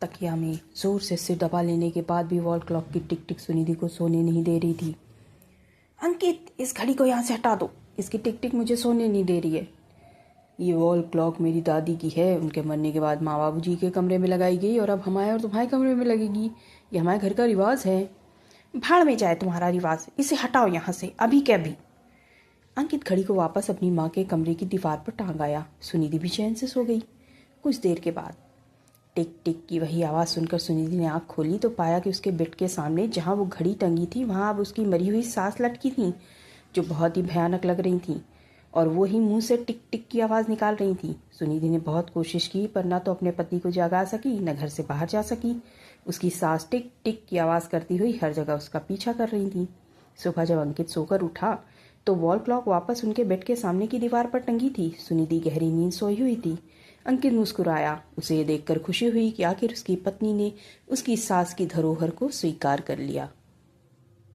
तकिया में जोर से सिर दबा लेने के बाद भी वॉल क्लॉक की टिक टिक सुनिधि को सोने नहीं दे रही थी। अंकित, इस घड़ी को यहाँ से हटा दो, इसकी टिक टिक मुझे सोने नहीं दे रही है। ये वॉल क्लॉक मेरी दादी की है, उनके मरने के बाद माँ बाबू जी के कमरे में लगाई गई और अब हमारे और तुम्हारे कमरे में लगेगी। ये हमारे घर का रिवाज है। भाड़ में जाए तुम्हारा रिवाज, इसे हटाओ यहाँ से अभी के अभी। अंकित घड़ी को वापस अपनी माँ के कमरे की दीवार पर टांग आया। सुनिधि भी चैन से सो गई। कुछ देर के बाद टिक टिक की वही आवाज़ सुनकर सुनिधि ने आँख खोली तो पाया कि उसके बेड के सामने जहाँ वो घड़ी टंगी थी वहाँ अब उसकी मरी हुई सास लटकी थी, जो बहुत ही भयानक लग रही थी और वो ही मुंह से टिक टिक की आवाज़ निकाल रही थी। सुनिधि ने बहुत कोशिश की पर ना तो अपने पति को जगा सकी न घर से बाहर जा सकी। उसकी सास टिक टिक की आवाज़ करती हुई हर जगह उसका पीछा कर रही थी। सुबह जब अंकित सोकर उठा तो वॉल क्लॉक वापस उनके बेड के सामने की दीवार पर टंगी थी। सुनिधि गहरी नींद सोई हुई थी। अंकित मुस्कुराया। उसे ये देखकर खुशी हुई कि आखिर उसकी पत्नी ने उसकी सास की धरोहर को स्वीकार कर लिया।